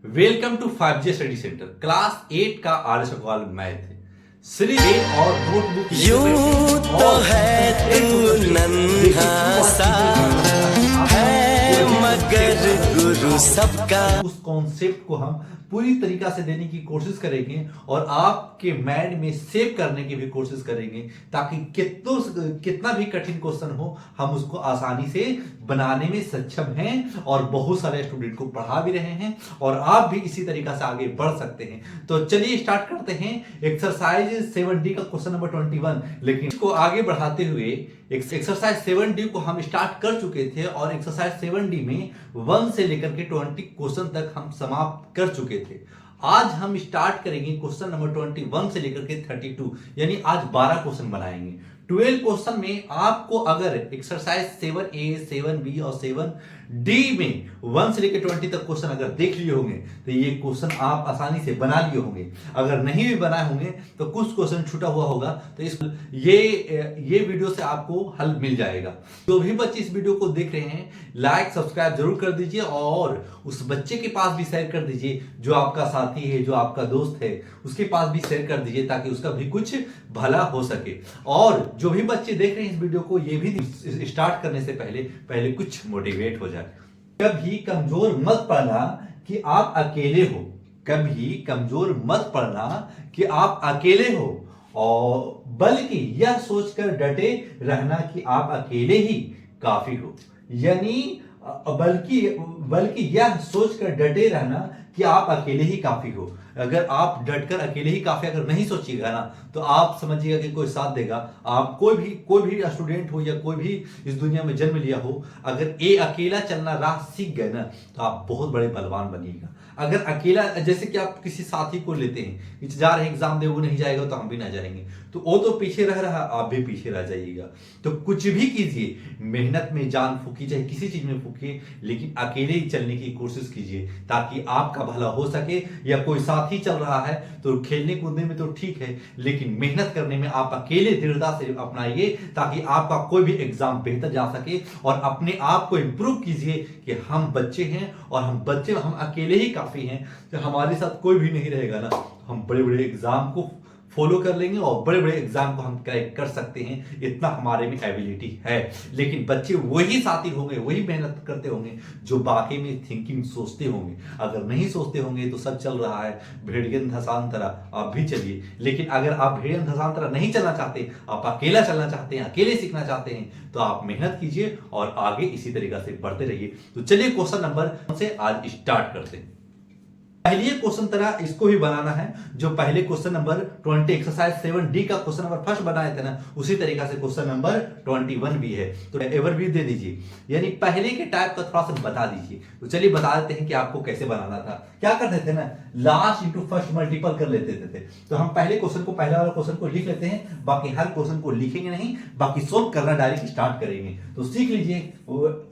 Welcome to 5G study centre. Class 8 का आर्य सवाल math है। सिर्फ पेन और नोटबुक यूं तो है तू नन्हा सा है मगर गुरु सबका। उस कॉन्सेप्ट को हम पूरी तरीका से देने की कोशिश करेंगे और आपके माइंड में सेव करने की भी कोशिश करेंगे ताकि कितना भी कठिन क्वेश्चन हो हम उसको आसानी से बनाने में सक्षम हैं और बहुत सारे स्टूडेंट को पढ़ा भी रहे हैं और आप भी इसी तरीका से आगे बढ़ सकते हैं। तो चलिए स्टार्ट करते हैं एक्सरसाइज 7D का क्वेश्चन नंबर 21। लेकिन इसको आगे बढ़ाते हुए एक्सरसाइज 7D को हम स्टार्ट कर चुके थे और एक्सरसाइज 7D में 1 से लेकर के 20 क्वेश्चन तक हम समाप्त कर चुके थे। आज हम स्टार्ट करेंगे क्वेश्चन नंबर 21 से लेकर के 32, यानी आज 12 क्वेश्चन बनाएंगे। 12 क्वेश्चन में आपको अगर एक्सरसाइज 7A 7B और 7D में 1 से लेकर 20 तक क्वेश्चन अगर देख लिए होंगे तो ये क्वेश्चन आप आसानी से बना लिए होंगे। अगर नहीं भी बनाए होंगे तो कुछ क्वेश्चन छूटा हुआ होगा तो ये वीडियो से आपको हल मिल जाएगा। जो भी बच्चे इस वीडियो को देख रहे हैं लाइक सब्सक्राइब जरूर कर दीजिए और उस बच्चे के पास भी शेयर कर दीजिए जो आपका साथी है, जो आपका दोस्त है, उसके पास भी शेयर कर दीजिए ताकि उसका भी कुछ भला हो सके। और जो भी बच्चे देख रहे हैं इस वीडियो को ये भी स्टार्ट करने से पहले कुछ मोटिवेट हो जाए। कभी कमजोर मत पड़ना कि आप अकेले हो, कभी कमजोर मत पड़ना कि आप अकेले हो, और बल्कि यह सोचकर डटे रहना कि आप अकेले ही काफी हो। यानी बल्कि यह सोचकर डटे रहना कि आप अकेले ही काफी हो। अगर आप डटकर अकेले ही काफी अगर नहीं सोचिएगा ना तो आप समझिएगा कि कोई साथ देगा। आप कोई भी स्टूडेंट हो या कोई भी इस दुनिया में जन्म लिया हो, अगर ये अकेला चलना राह सीख गए ना तो आप बहुत बड़े बलवान बनिएगा। अगर अकेला, जैसे कि आप किसी साथी को लेते हैं, जा रहे हैं एग्जाम दे, वो नहीं जाएगा तो हम भी ना जाएंगे, तो वो तो पीछे रह रहा, आप भी पीछे रह जाइएगा। तो कुछ भी कीजिए, मेहनत में जान फूकी, चाहे किसी चीज में फूकिए, लेकिन अकेले ही चलने की कोशिश कीजिए ताकि आपका भला हो सके। या कोई साथी चल रहा है तो खेलने कूदने में तो ठीक है, लेकिन मेहनत करने में आप अकेले दृढ़ता से अपनाइए ताकि आपका कोई भी एग्जाम बेहतर जा सके। और अपने आप को इंप्रूव कीजिए कि हम बच्चे हैं और हम अकेले ही काफी हैं। तो हमारे साथ कोई भी नहीं रहेगा ना, हम बड़े बड़े एग्जाम को फॉलो कर लेंगे और बड़े बड़े एग्जाम को हम क्रैक कर सकते हैं, इतना हमारे में एबिलिटी है। लेकिन बच्चे वही साथी होंगे, वही मेहनत करते होंगे जो बाकी में थिंकिंग सोचते होंगे। अगर नहीं सोचते होंगे तो सब चल रहा है भेड़ियन धसांतरा, आप भी चलिए। लेकिन अगर आप भेड़ियन धसांतरा नहीं चलना चाहते, आप अकेला चलना चाहते हैं, अकेले सीखना चाहते हैं, तो आप मेहनत कीजिए और आगे इसी तरीका से बढ़ते रहिए। तो चलिए क्वेश्चन नंबर से आज स्टार्ट करते हैं। पहले क्वेश्चन तरह इसको भी बनाना है जो पहले क्वेश्चन नंबर 20 एक्सरसाइज 7D का क्वेश्चन नंबर फर्स्ट बनाए थे ना, उसी तरीका से क्वेश्चन नंबर 21 भी है। तो एवर भी दे दीजिए, यानी पहले के टाइप का थोड़ा सा बता दीजिए। तो चलिए बता देते हैं कि आपको कैसे बनाना था। क्या करते थे ना, लास्ट इंटू फर्स्ट मल्टीपल कर लेते थे। तो हम पहले क्वेश्चन को, पहले वाला क्वेश्चन को लिख लेते हैं, बाकी हर क्वेश्चन को लिखेंगे नहीं, बाकी सोल्व करना डायरेक्ट स्टार्ट करेंगे। तो सीख लीजिए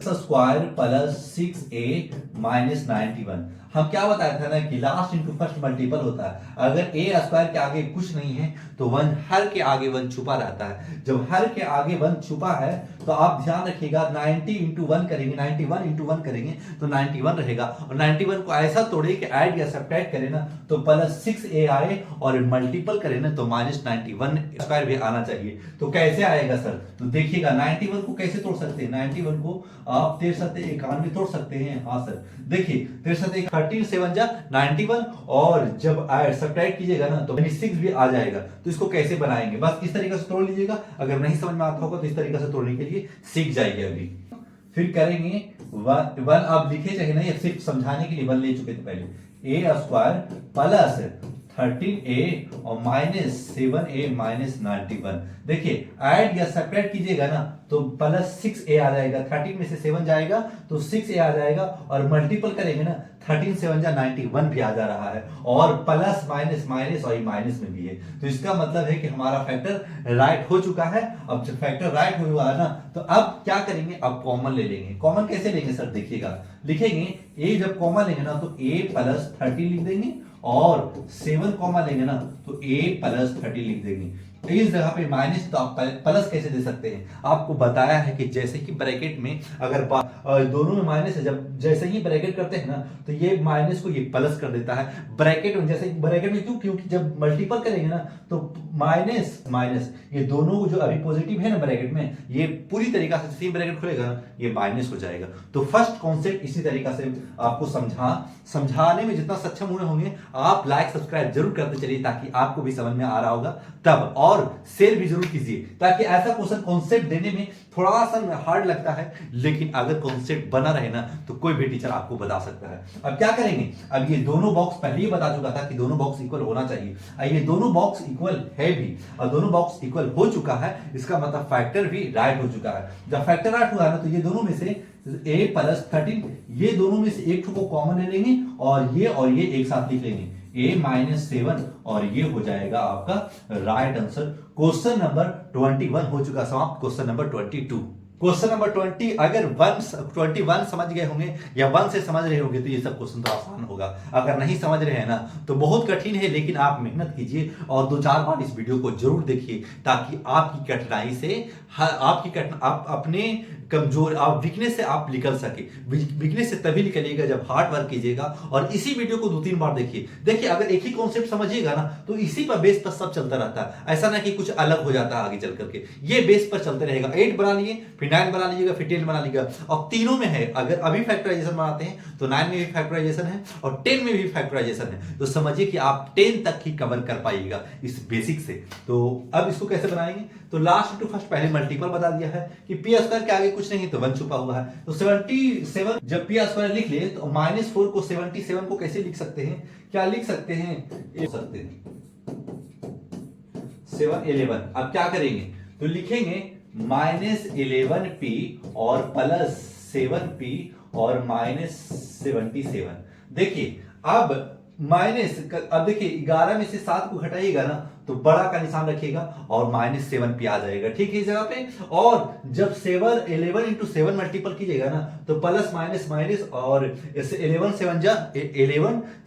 स्क्वायर प्लस 6A माइनस 91। हम क्या बताया था ना कि लास्ट इंटू फर्स्ट मल्टीपल होता है। अगर ए स्क्वायर के आगे कुछ नहीं है तो 1 हर के आगे 1 छुपा रहता है। जब हर के आगे 1 छुपा है तो आप ध्यान रखिएगा 90 इंटू 1 करेंगे, 91 इंटू 1 करेंगे तो 91 रहेगा। और 91 को ऐसा तोड़े कि ऐड या सब्ट्रैक्ट करें ना तो प्लस 6A आए और मल्टीपल करें ना तो माइनस 91 स्क्वायर भी आना चाहिए। तो कैसे आएगा सर? तो देखिएगा 91 को कैसे तोड़ सकते हैं। 91 को आप 93 91 तोड़ सकते हैं। हाँ सर, देखिए 93 13 7 जा 91 और जब सब्ट्रैक्ट कीजिएगा ना तो 6 भी आ जाएगा। तो इसको कैसे बनाएंगे, बस इस तरीके से तोड़ लीजिएगा। अगर नहीं समझ में आता होगा तो इस तरीके से तोड़ने के लिए सीख जाएंगे। अभी फिर करेंगे 1 आप लिखे चाहे नहीं, सिर्फ समझाने के लिए 1 ले चुके थे पहले। ए स्क्वायर प्लस 13A और माइनस 7A माइनस 91। देखिए ऐड या सब्ट्रैक्ट कीजिएगा ना तो प्लस 6A आ जाएगा। 13 में से 7 जाएगा तो 6A आ जाएगा और मल्टीपल करेंगे ना 13 7 जा 91 भी आ जा रहा है और प्लस माइनस माइनस और माइनस में भी है। तो इसका मतलब है कि हमारा फैक्टर राइट हो चुका है। अब जब फैक्टर राइट हुआ है ना तो अब क्या करेंगे, अब कॉमन ले लेंगे। कॉमन कैसे लेंगे सर? देखिएगा लिखेंगे ए, जब कॉमन लेंगे ना तो A प्लस 30 लिख देंगे और 7 कॉमा लेंगे ना तो A प्लस 30 लिख देंगे। इस जगह पे माइनस, तो आप प्लस कैसे दे सकते हैं? आपको बताया है कि जैसे कि ब्रैकेट में अगर दोनों में माइनस है, जब जैसे ही ब्रैकेट करते हैं ना तो ये माइनस को ये प्लस कर देता है ब्रैकेट में। जैसे ब्रैकेट में क्यों? क्योंकि जब मल्टीपल करेंगे ना तो माइनस माइनस ये दोनों जो अभी पॉजिटिव है ना ब्रैकेट में, ये पूरी तरीका से सेम ब्रैकेट खुलेगा ना ये माइनस हो जाएगा। तो फर्स्ट कॉन्सेप्ट इसी तरीका से आपको समझाने में जितना सक्षम हुए होंगे, आप लाइक सब्सक्राइब जरूर करते चलिए ताकि आपको भी समझ में आ रहा होगा तब, और शेयर भी जरूर कीजिए ताकि ऐसा क्वेश्चन कॉन्सेप्ट देने में थोड़ा सा हार्ड लगता है, लेकिन अगर कॉन्सेप्ट बना रहे ना तो कोई भी टीचर आपको बता सकता है। अब क्या करेंगे? अब ये दोनों बॉक्स पहले ही बता चुका था कि दोनों बॉक्स इक्वल होना चाहिए, ये दोनों बॉक्स इक्वल है भी, और दोनों बॉक्स इक्वल हो चुका है, इसका मतलब फैक्टर भी राइट हो चुका है। जब फैक्टर राइट हुआ ना तो ये दोनों में से a + 13, ये दोनों में से एक को कॉमन ले लेंगे और ये एक साथ लिख लेंगे a - 7, और ये हो जाएगा आपका राइट आंसर। क्वेश्चन नंबर 21 हो चुका समाप्त। क्वेश्चन नंबर 22, क्वेश्चन नंबर 20 अगर 21 समझ गए होंगे या 1 से समझ रहे होंगे तो ये सब क्वेश्चन तो आसान होगा। अगर नहीं समझ रहे हैं ना तो बहुत कठिन है, लेकिन आप मेहनत कीजिए और 2-4 बार इस वीडियो को जरूर देखिए ताकि आपकी कठिनाई से आप अपने कमजोर आप वीकनेस से आप निकल सके। वीकनेस से तभी निकलिएगा जब हार्ड वर्क कीजिएगा, और इसी वीडियो को 2-3 बार देखिए अगर एक ही कॉन्सेप्ट समझिएगा ना तो इसी पर बेस पर सब चलता रहता है। ऐसा ना कि कुछ अलग हो जाता है आगे चल करके, ये बेस पर चलते रहेगा। 8 बना लिए, फिर 9 बना लीजिएगा, फिर 10 बना लीजिएगा, और तीनों में है। अगर अभी फैक्टराइजेशन बनाते हैं तो 9 में भी फैक्टराइजेशन है और 10 में भी फैक्टराइजेशन है, तो समझिए कि आप 10 तक ही कवर कर पाइएगा इस बेसिक से। तो अब इसको कैसे बनाएंगे? तो लास्ट टू फर्स्ट पहले मल्टीपल बता दिया है कि पी स्क्वायर के आगे कुछ नहीं तो 1 छुपा हुआ है। तो 77 जब पी स्क्वायर लिख ले तो -4 को 77 को कैसे लिख सकते हैं? क्या लिख सकते हैं? 7 11। अब क्या करेंगे? तो लिखेंगे -11p और +7p और -77। देखिए अब देखिए 11 में से 7 को घटाइएगा ना तो बड़ा का निशान रखिएगा और -7p आ जाएगा, ठीक है इस जगह पे। और जब 11 × 7 मल्टीपल कीजिएगा ना तो प्लस माइनस माइनस और 11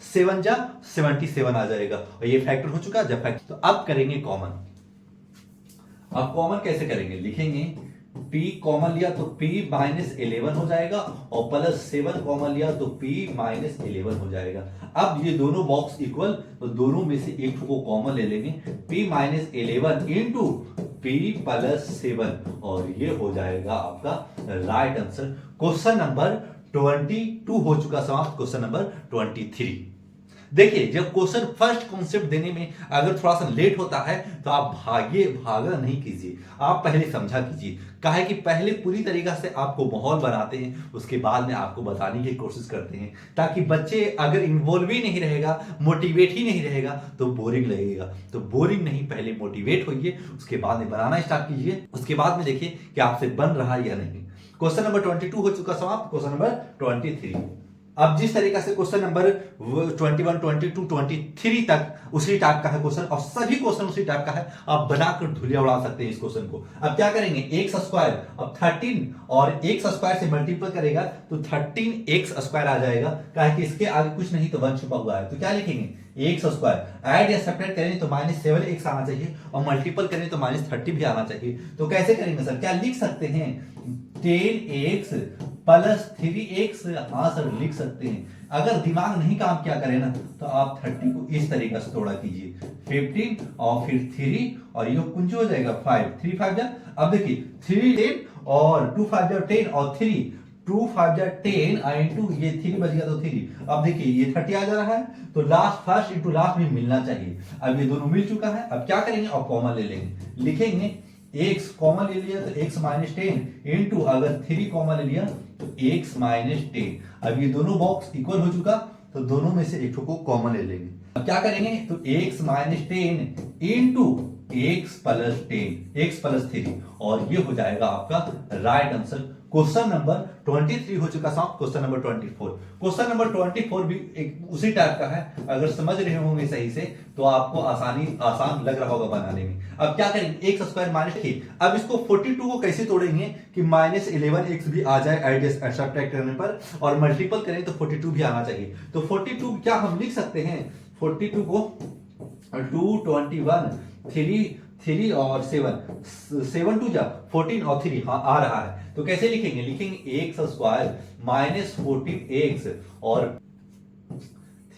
7 जा 77 आ जाएगा, और ये फैक्टर हो चुका। जब फैक्टर तो अब करेंगे कॉमन। अब कॉमन कैसे करेंगे? लिखेंगे p कॉमन लिया तो p -11 हो जाएगा और +7 कॉमन लिया तो p -11 हो जाएगा। अब ये दोनों बॉक्स इक्वल, तो दोनों में से एक को कॉमन ले लेंगे, p -11 × p +7, और ये हो जाएगा आपका राइट आंसर। क्वेश्चन नंबर 22 हो चुका समाप्त। Question number 23। देखिए जब क्वेश्चन फर्स्ट कॉन्सेप्ट देने में अगर थोड़ा सा लेट होता है तो आप भागा नहीं कीजिए, आप पहले समझा कीजिए। काहे कि पहले पूरी तरीका से आपको माहौल बनाते हैं, उसके बाद में आपको बताने की कोशिश करते हैं, ताकि बच्चे अगर इन्वॉल्व ही नहीं रहेगा, मोटिवेट ही नहीं रहेगा तो बोरिंग लगेगा। तो बोरिंग नहीं, पहले मोटिवेट होइए, उसके बाद में बनाना स्टार्ट कीजिए, उसके बाद में देखिए कि आपसे बन रहा है या नहीं। क्वेश्चन नंबर 22 हो चुका समाप्त। Question number 23। अब जिस तरीका से क्वेश्चन नंबर 21, 22, 23 तक उसी टाइप का है क्वेश्चन, और सभी क्वेश्चन उसी टाइप का है, आप बनाकर धुलिया उड़ा सकते हैं इस क्वेश्चन को। अब क्या करेंगे? x स्क्वायर, अब 13 और x स्क्वायर से मल्टीपल करेगा तो 13x स्क्वायर आ जाएगा। काहे कि इसके आगे कुछ नहीं तो 1 छुपा हुआ है, तो क्या लिखेंगे? x square. ऐड या सब्ट्रैक्ट करें तो -7x आना चाहिए और मल्टीपल करें तो -30 भी आना चाहिए। तो कैसे करेंगे सर? क्या लिख सकते हैं? 10x + 3x, हाँ सर लिख सकते हैं। अगर दिमाग नहीं काम क्या करे ना तो आप 30 को इस तरीके से तोड़ा कीजिए, 15 और फिर 3 और ये कुंज हो जाएगा 5, 3 5 जा। अब देखिए 3 10 और 2 5 जा 10 और 3 2 5 जा 10 इंटू ये 3 बच गया तो 3। अब देखिए ये 30 आ जा रहा है, तो लास्ट फर्स्ट इंटू लास्ट में मिलना चाहिए। अब ये दोनों मिल चुका है। अब क्या करेंगे? और कॉमन ले लेंगे, लिखेंगे x कॉमन ले लिया तो x -10 इंटू अगर 3 कॉमन ले लिया तो x -10। अब ये दोनों बॉक्स इक्वल हो चुका, तो दोनों में से एक को कॉमन ले लेंगे। अब क्या करेंगे? तो x -10 इंटू x + 3 और ये हो जाएगा आपका राइट आंसर। क्वेश्चन नंबर 23 हो चुका साहब। Question number 24। क्वेश्चन नंबर 24 भी एक उसी टाइप का है, अगर समझ रहे होंगे सही से तो आपको आसान लग रहा होगा बनाने में। अब क्या करेंगे? x square -3। अब इसको 42 को कैसे तोड़ेंगे कि -11x भी आ जाए आइडियस सब्ट्रैक्ट करने पर, और मल्टीपल करें तो 42 भी आना चाहिए। तो 42 क्या हम लिख सकते हैं? 42 को 2 21 3 3 और 7 टू जा 14 और 3 हाँ आ रहा है। तो कैसे लिखेंगे, लिखेंगे एक्स स्क्वायर माइनस 14x और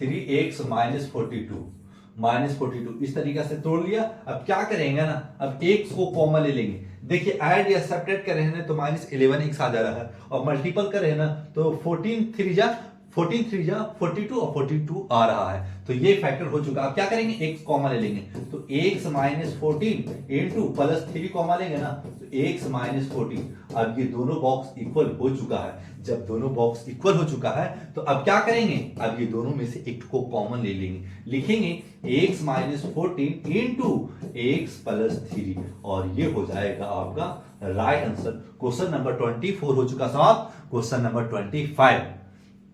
3x माइनस 42 इस तरीके से तोड़ लिया। अब क्या करेंगे ना, अब x को कॉमन ले लेंगे। देखिए ऐड या सब्ट्रैक्ट कर रहे हैं तो माइनस 11x आ जा रहा है और मल्टीपल कर रहे हैं ना तो 14 3 जा 42 और 42 आ रहा है। तो ये फैक्टर हो चुका। अब क्या करेंगे, x कॉमन ले लेंगे तो x minus 14 into plus 3 common लेंगे ना तो x माइनस 14। अब ये दोनों बॉक्स इक्वल हो चुका है। जब दोनों बॉक्स इक्वल हो चुका है तो अब क्या करेंगे, अब ये दोनों में से एक को कॉमन ले लेंगे। लिखेंगे x minus 14 into x plus 3 और ये हो जाएगा आपका राइट आंसर। क्वेश्चन नंबर 24 हो चुका समाप्त। क्वेश्चन नंबर 25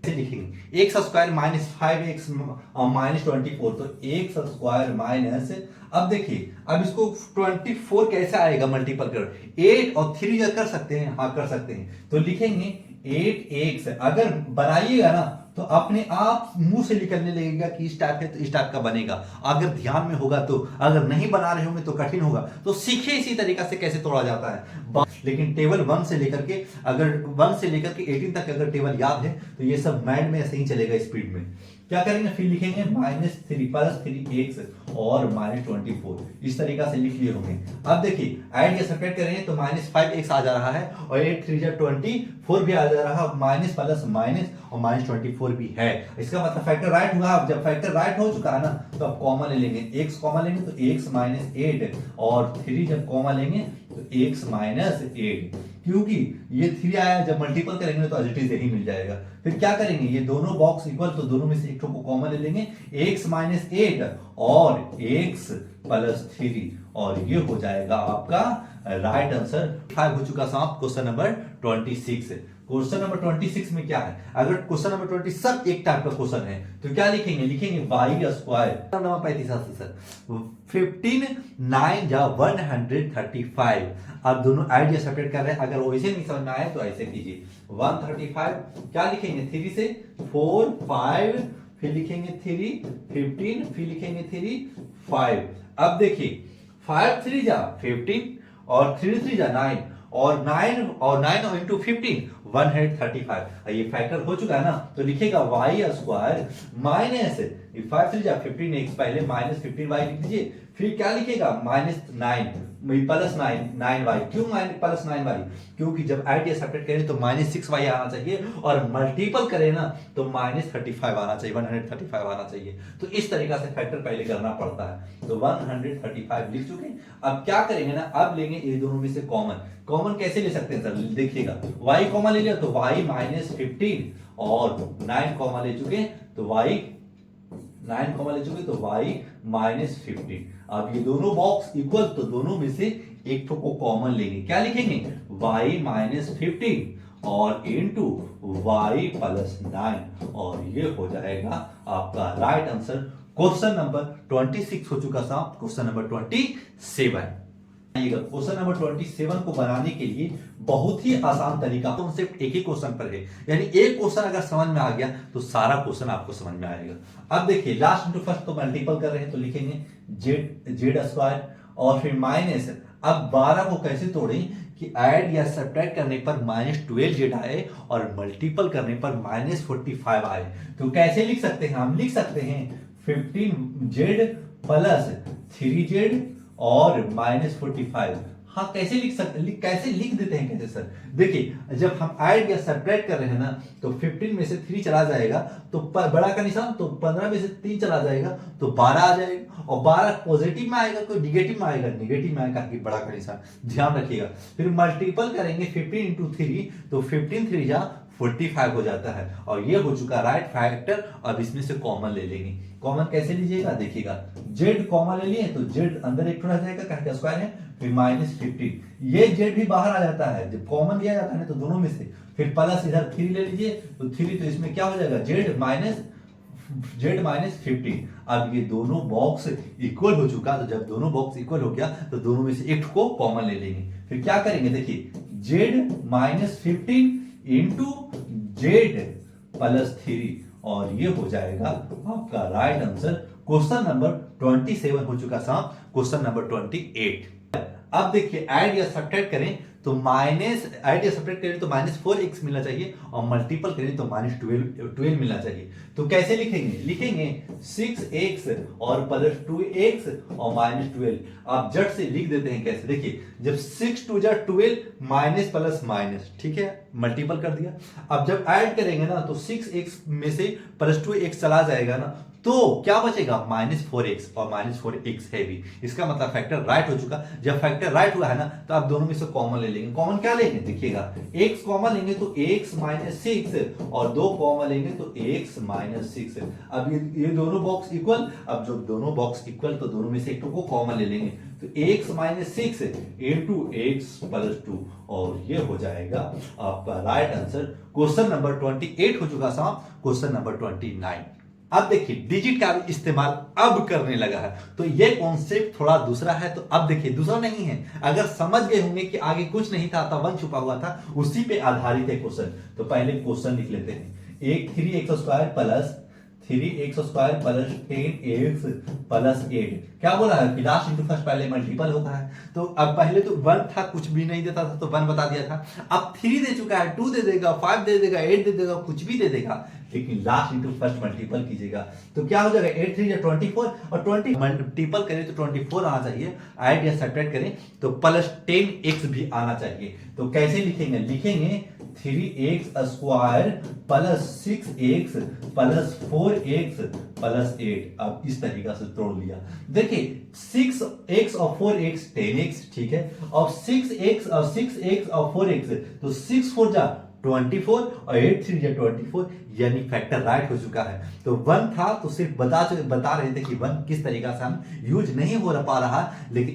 लिखेंगे x square minus 5x minus 24 तो एक्स स्क्वायर माइनस, अब देखिए अब इसको 24 कैसे आएगा मल्टीपल कर 8 और 3 कर सकते हैं, हाँ कर सकते हैं। तो लिखेंगे 8x, अगर बनाइएगा ना तो अपने आप मुंह से निकलने लगेगा कि इस टाइप है तो इस टाइप का बनेगा। अगर ध्यान में होगा तो, अगर नहीं बना रहे होंगे तो कठिन होगा। तो सीखे इसी तरीका से कैसे तोड़ा जाता है। लेकिन टेबल 1 से लेकर के, अगर 1 से लेकर के 18 तक अगर टेबल याद है तो ये सब माइंड में ऐसे ही चलेगा स्पीड में। क्या करेंगे, फिर लिखेंगे माइनस 3 प्लस 3x और माइनस 24 इस तरीका से लिख लिए होंगे। अब देखिए ऐड या सब्ट्रैक्ट करेंगे तो माइनस 5x आ जा रहा है और 8 3 24 भी आ जा रहा है, माइनस प्लस माइनस और माइनस 24 भी है। इसका मतलब फैक्टर राइट हुआ। अब जब फैक्टर राइट हो चुका है ना तो अब कॉमन ले लेंगे, x कॉमन लेंगे तो x माइनस 8 और 3 जब कॉमन लेंगे तो x माइनस 8, क्योंकि ये 3 आया जब मल्टीपल करेंगे तो एज यही मिल जाएगा। फिर क्या करेंगे, ये दोनों बॉक्स इक्वल तो दोनों में से एक को कॉमन ले लेंगे, x माइनस 8 और x प्लस 3 और ये हो जाएगा आपका राइट आंसर। 5 हो चुका समाप्त। Question number 26। क्वेश्चन नंबर 26 में क्या है, अगर क्वेश्चन नंबर 20 सब एक टाइप का क्वेश्चन है तो क्या लिखेंगे, लिखेंगे y स्क्वायर नंबर 35 सर 15 9 जा 135। अब दोनों ऐड या सब्ट्रैक्ट कर रहे हैं, अगर वैसे नहीं समझ में आए तो ऐसे कीजिए 135 क्या लिखेंगे 3 से 4 5 फिर लिखेंगे 3 15 फिर लिखेंगे 3 5। अब देखिए 5 3 जा 15 और 3 3 जा 9 और 9 इंटू 15 135। ये फैक्टर हो चुका है ना तो लिखेगा y स्क्वायर माइनस 5 3 जा 15x पहले माइनस 15y लिख दीजिए। फिर क्या लिखेगा माइनस 9 प्लस 9y। क्यों प्लस 9y, क्योंकि जब ऐड या सब्ट्रैक्ट करें तो माइनस 6y आना चाहिए और मल्टीपल करें ना तो माइनस 35 आना चाहिए, 135 आना चाहिए। तो इस तरीका से फैक्टर पहले करना पड़ता है। तो 135 लिख चुके। अब क्या करेंगे ना, अब लेंगे ये दोनों में से कॉमन कैसे ले सकते हैं सर, देखिएगा y कॉमन ले लिया तो y माइनस 15 और 9 कॉमन ले चुके तो y 9 कॉमन ले चुके तो y माइनस 15। अब ये दोनों बॉक्स इक्वल तो दोनों में से एक को कॉमन लेंगे। क्या लिखेंगे y माइनस 15 और इंटू y प्लस 9 और ये हो जाएगा आपका राइट आंसर। क्वेश्चन नंबर 26 हो चुका साहब। Question number 27। क्वेश्चन नंबर 27 को बनाने के लिए बहुत ही आसान तरीका, कॉन्सेप्ट एक ही क्वेश्चन पर है, यानी एक क्वेश्चन अगर समझ में आ गया तो सारा क्वेश्चन आपको समझ में आएगा। अब देखिए लास्ट इंटू फर्स्ट तो मल्टीपल कर रहे हैं तो लिखेंगे जेड स्क्वायर और फिर माइनस। अब 12 को कैसे तोड़ें कि ऐड या सब्ट्रैक्ट करने पर माइनस 12z आए और मल्टीपल करने पर माइनस 45 आए। तो कैसे लिख सकते हैं, हम लिख सकते हैं 15z प्लस 3z और माइनस 45। हाँ कैसे लिख सकते, कैसे लिख देते हैं कैसे सर, देखिए जब हम ऐड या सब्ट्रैक्ट कर रहे हैं ना तो 15 में से 3 चला जाएगा तो बड़ा का निशान, तो 15 में से 3 चला जाएगा तो 12 आ जाएगा और 12 पॉजिटिव में आएगा कोई निगेटिव में आएगा, निगेटिव में आएगा कि बड़ा का निशान, ध्यान रखिएगा। फिर मल्टीपल करेंगे 15 इंटू 3 तो 15 3 जा 45 हो जाता है और ये हो चुका राइट फैक्टर। अब इसमें से कॉमन ले लेंगे। कॉमन कैसे लीजिएगा, देखिएगा जेड कॉमन ले लिए तो जेड अंदर एक रह जाएगा कह स्क्वायर है, फिर माइनस 15 ये जेड भी बाहर आ जाता है जब कॉमन लिया जाता है तो दोनों में से। फिर प्लस इधर 3 ले लीजिए तो 3 तो इसमें क्या हो जाएगा जेड माइनस 15। अब ये दोनों बॉक्स इक्वल हो चुका, तो जब दोनों बॉक्स इक्वल हो गया तो दोनों में से एक को कॉमन ले लेंगे। फिर क्या करेंगे, देखिए Z minus 15 into Z plus 3 और ये हो जाएगा आपका राइट आंसर। क्वेश्चन नंबर 27 हो चुका साहब, क्वेश्चन नंबर 28। अब देखिए ऐड या सब्ट्रैक्ट करें तो ऐड या सब्ट्रैक्ट करें तो -4x मिलना चाहिए और मल्टीपल करें तो -12 मिलना चाहिए। तो कैसे लिखेंगे? लिखेंगे 6x और +2x और -12। आप झट से लिख देते हैं कैसे, देखिए जब 6 2 12 माइनस प्लस माइनस, ठीक है, मल्टीपल कर दिया। अब जब ऐड करेंगे ना तो 6x में से +2x चला जाएगा ना, तो क्या बचेगा? -4x और -4x है भी, इसका मतलब फैक्टर राइट हो चुका। जब फैक्टर राइट हुआ है ना तो आप दोनों में से कॉमन ले लेंगे। कॉमन क्या लेंगे? देखिएगा x कॉमन लेंगे तो x -6 और 2 कॉमन लेंगे तो x -6। अब ये दोनों बॉक्स इक्वल, अब जब दोनों बॉक्स इक्वल तो दोनों में से एक को कॉमन ले लेंगे तो x -6 इंटू x +2 और ये हो जाएगा आपका राइट आंसर। क्वेश्चन नंबर 28 हो चुका साहब, क्वेश्चन नंबर 29। अब देखिए डिजिट का इस्तेमाल अब करने लगा है, तो ये कॉन्सेप्ट थोड़ा दूसरा है। तो अब देखिए दूसरा नहीं है, अगर समझ गए होंगे कि आगे कुछ नहीं था, तो 1 छुपा हुआ था, उसी पे आधारित है क्वेश्चन। तो पहले क्वेश्चन लिख लेते हैं। 3x² plus 3x² plus 10x plus 8। क्या बोला है कि लास्ट इंटू फर्स्ट पहले मल्टीपल होता है। तो अब पहले तो 1 था, कुछ भी नहीं देता था तो 1 बता दिया था। अब 3 दे चुका है, 2 दे देगा, 5 दे देगा, 8 दे देगा, कुछ भी दे देगा, लेकिन लास्ट इंटू फर्स्ट मल्टीपल कीजिएगा तो क्या हो जाएगा? 8 3 24 और 20 मल्टीपल करें तो 24 आना चाहिए। ऐड या सब्ट्रैक्ट करें तो +10x भी आना चाहिए। तो कैसे लिखेंगे? लिखेंगे 3x² plus 6x plus 4x plus 8। अब इस तरीका से तोड़ लिया। देखिए 6x और 4x 10x, ठीक है, और 6x और 4x तो 6 4 जा 24 और 8 3 जा 24, यानी फैक्टर राइट हो चुका है। तो 1 था तो सिर्फ बता रहे थे कि 1 किस तरीका से हम यूज नहीं हो पा रहा, लेकिन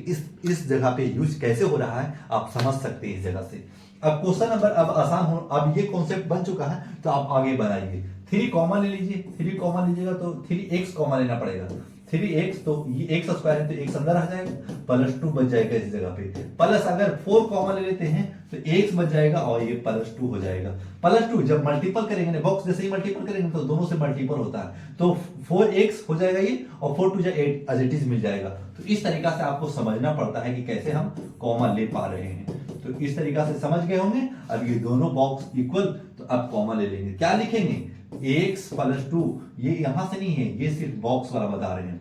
इस जगह पे यूज कैसे हो रहा है आप समझ सकते हैं इस जगह से। अब क्वेश्चन नंबर अब आसान हो, अब ये कॉन्सेप्ट बन चुका है तो आप आगे बनाइए। 3 कॉमन ले लीजिए, 3 कॉमन लीजिएगा तो 3x कॉमन लेना पड़ेगा। 3x तो ये x² है तो x अंदर आ जाएगा, +2 बच जाएगा इस जगह पे। प्लस अगर 4 कॉमन ले लेते हैं तो x बच जाएगा और ये +2 हो जाएगा। +2 जब मल्टीपल करेंगे ना, बॉक्स जैसे ही मल्टीपल करेंगे तो दोनों से मल्टीपल होता है, तो 4x हो जाएगा ये और 4 2 8 एज इट इज मिल जाएगा। तो इस तरीका से आपको समझना पड़ता है कि कैसे हम कॉमन ले पा रहे हैं। तो इस तरीका से समझ गए होंगे। अब ये दोनों बॉक्स इक्वल तो अब कॉमन ले लेंगे। क्या लिखेंगे? x +2, ये यहां से नहीं है, ये सिर्फ बॉक्स वाला बता रहे हैं।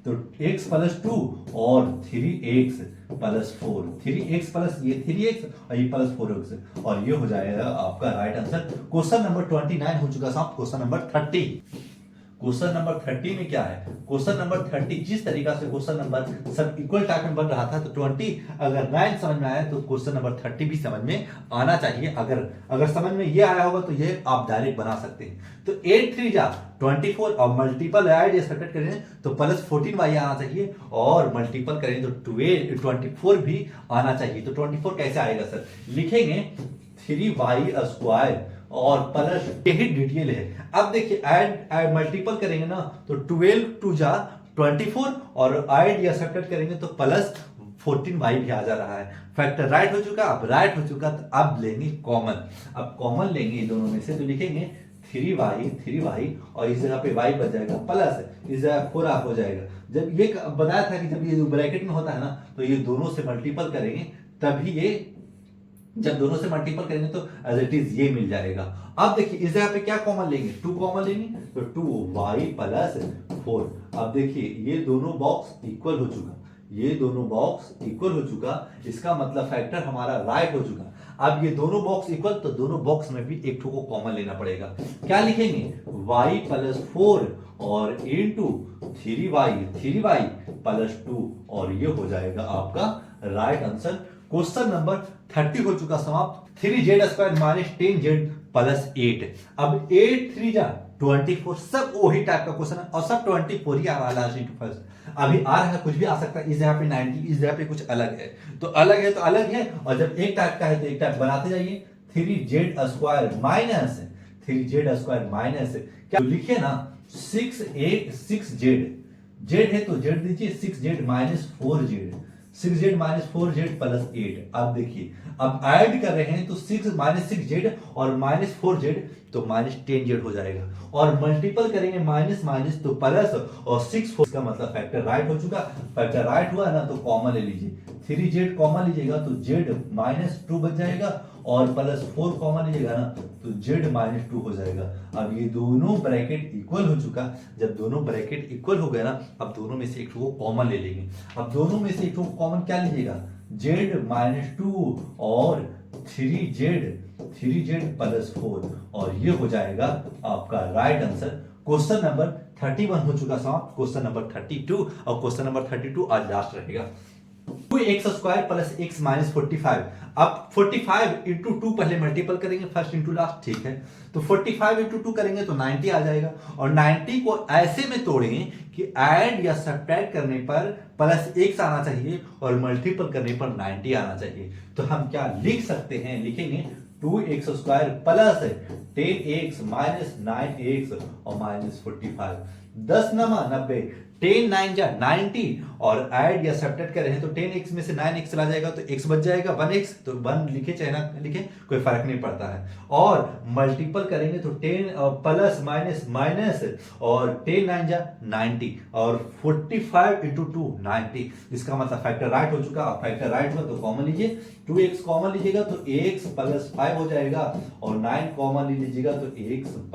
तो x +2 और 3x +4, 3x प्लस ये 3x और ये +4x और ये हो जाएगा आपका राइट आंसर। क्वेश्चन नंबर 29 हो चुका साहब, क्वेश्चन नंबर 30। क्वेश्चन नंबर 30 में क्या है? क्वेश्चन नंबर 30 जिस तरीका से क्वेश्चन नंबर सब इक्वल टाइप में बन रहा था, तो 20 अगर 9 समझ में आया तो क्वेश्चन नंबर 30 भी समझ में आना चाहिए। अगर समझ में ये आया होगा तो ये आप डायरेक्ट बना सकते हैं। तो 8 3 जा 24 और मल्टीपल ऐड या सब्ट्रैक्ट करें तो +14y आना चाहिए और मल्टीपल करें तो 24 भी आना चाहिए। तो 24 कैसे आएगा सर? लिखेंगे 3y² और प्लस, यही डिटेल है। अब देखिए ऐड मल्टीपल करेंगे ना तो 12 2 जा 24 और ऐड या सब्ट्रैक्ट करेंगे तो +14y भी आ जा रहा है। फैक्टर राइट हो चुका। अब राइट हो चुका तो अब लेंगे कॉमन। अब कॉमन लेंगे दोनों में से तो लिखेंगे 3y और इस जगह पे y बच जाएगा, प्लस इस जगह 4 हो जाएगा। जब ये बताया था कि जब ये ब्रैकेट में होता है ना तो ये दोनों से मल्टीपल करेंगे तभी ये, जब दोनों से मल्टीपल करेंगे तो एज इट इज ये मिल जाएगा। अब देखिए इस जगह पे क्या कॉमन लेंगे? 2 कॉमन लेंगे तो 2y + 4। अब देखिए ये दोनों बॉक्स इक्वल हो चुका, ये दोनों बॉक्स इक्वल हो चुका, इसका मतलब फैक्टर हमारा राइट हो चुका। अब ये दोनों बॉक्स इक्वल तो दोनों बॉक्स में भी एक को कॉमन लेना पड़ेगा। क्या लिखेंगे? y + 4 और इंटू 3y + 2 और ये हो जाएगा आपका राइट आंसर। क्वेश्चन नंबर 30 हो चुका समाप्त। 3z² - 10z + 8। अब 8 3 जा 24, सब वही टाइप का क्वेश्चन है और सब 24 ही आ रहा है लास्ट इंटू फर्स्ट। अभी आ रहा है, कुछ भी आ सकता है। इस जगह पे 90, इस जगह पे कुछ अलग है तो अलग है, तो अलग है। और जब एक टाइप का है तो एक टाइप बनाते जाइए। 3z² माइनस 3z² माइनस क्या लिखिए ना 6z, z है तो z दीजिए 6z - 4z, 6z - 4z + 8। अब देखिए अब ऐड कर रहे हैं तो 6 - 6z और -4z तो -10z हो जाएगा। और मल्टीपल करेंगे माइनस माइनस तो प्लस, और 6 4 का मतलब फैक्टर राइट हो चुका। फैक्टर राइट हुआ ना तो कॉमन ले लीजिए, 3z कॉमन लीजिएगा तो z -2 बच जाएगा, और +4 कॉमन लीजिएगा ना तो z -2 हो जाएगा। अब ये दोनों ब्रैकेट इक्वल हो चुका। जब दोनों ब्रैकेट इक्वल हो गए ना, अब दोनों में से एक को कॉमन ले लेंगे। अब दोनों में से एक को कॉमन क्या लीजिएगा, z -2 और 3z +4, और ये हो जाएगा आपका राइट आंसर। क्वेश्चन नंबर 31 हो चुका समाप्त। क्वेश्चन नंबर 32, और क्वेश्चन नंबर 32 आज लास्ट रहेगा। 2x² + x - 45। अब 45 इंटू 2 पहले मल्टीपल करेंगे, फर्स्ट इंटू लास्ट, ठीक है। तो 45 इंटू 2 करेंगे तो 90 आ जाएगा, और 90 को ऐसे में तोड़ेंगे कि ऐड या सब्ट्रैक्ट करने पर +x आना चाहिए और मल्टीपल करने पर 90 आना चाहिए। तो हम क्या लिख सकते हैं, लिखेंगे 2x² + 10x - 9x और -45। 10 नमा 90, 10 9 जा 90, और ऐड या सब्ट्रैक्ट कर रहे हैं तो 10x में से 9x चला जाएगा तो x बच जाएगा 1x, तो 1 लिखे चाहे ना लिखे कोई फर्क नहीं पड़ता है। और मल्टीपल करेंगे तो 10 प्लस माइनस माइनस, और 10 9 जा 90, और 45 इंटू 2 90। इसका मतलब फैक्टर राइट हो चुका। फैक्टर राइट हुआ तो कॉमन लीजिए, 2x कॉमन लीजिएगा तो x + 5 हो जाएगा, और 9 कॉमन लीजिएगा तो x +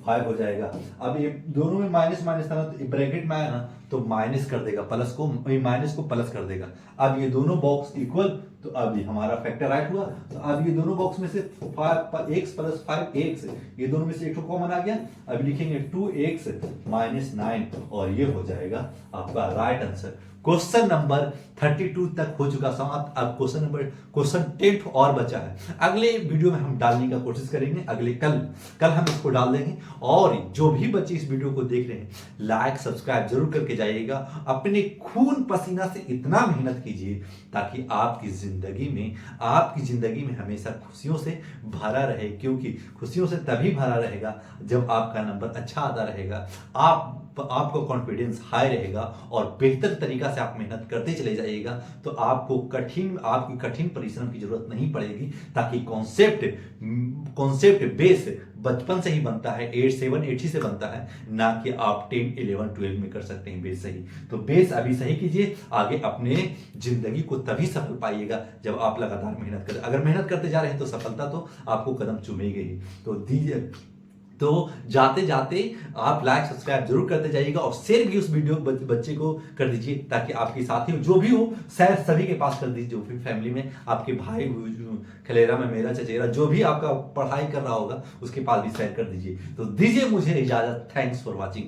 5 हो जाएगा। अब ये दोनों में माइनस माइनस था ना, तो ब्रैकेट में आया ना तो माइनस कर देगा, प्लस को माइनस को प्लस कर देगा। अब ये दोनों बॉक्स इक्वल, तो अब ये हमारा फैक्टर राइट हुआ। तो अब ये दोनों बॉक्स में से x + 5x, ये दोनों में से एक तो कॉमन आ गया। अब लिखेंगे 2x - 9, और ये हो जाएगा आपका राइट आंसर। क्वेश्चन नंबर 32 तक हो चुका समाप्त। अब क्वेश्चन 10 और बचा है। अगले वीडियो में हम डालने का कोशिश करेंगे, अगले कल हम इसको डाल देंगे। और जो भी बच्चे इस वीडियो को देख रहे हैं, लाइक सब्सक्राइब जरूर करके जाइएगा। अपने खून पसीना से इतना मेहनत कीजिए ताकि आपकी जिंदगी में हमेशा खुशियों से भरा रहे, क्योंकि खुशियों से तभी भरा रहेगा जब आपका नंबर अच्छा आता रहेगा, आपका कॉन्फिडेंस हाई रहेगा, और बेहतर तरीका से आप मेहनत करते चले जाइएगा तो आपकी कठिन परिश्रम की जरूरत नहीं पड़ेगी। ताकि कॉन्सेप्ट बेस बचपन से ही बनता है, 8 7 8 ही से बनता है, ना कि आप 10 11 12 में कर सकते हैं बेस सही। तो बेस अभी सही कीजिए, आगे अपने जिंदगी को तभी सफल पाइएगा जब आप लगातार मेहनत करें। अगर मेहनत करते जा रहे हैं तो सफलता तो आपको कदम चूमेगी ही। तो जाते जाते आप लाइक सब्सक्राइब जरूर करते जाइएगा, और शेयर भी उस वीडियो बच्चे को कर दीजिए, ताकि आपके साथी हो जो भी हो शेयर सभी के पास कर दीजिए। जो भी फैमिली में आपके भाई खलेरा में मेरा चचेरा जो भी आपका पढ़ाई कर रहा होगा उसके पास भी शेयर कर दीजिए। तो दीजिए मुझे इजाजत। Thanks for watching.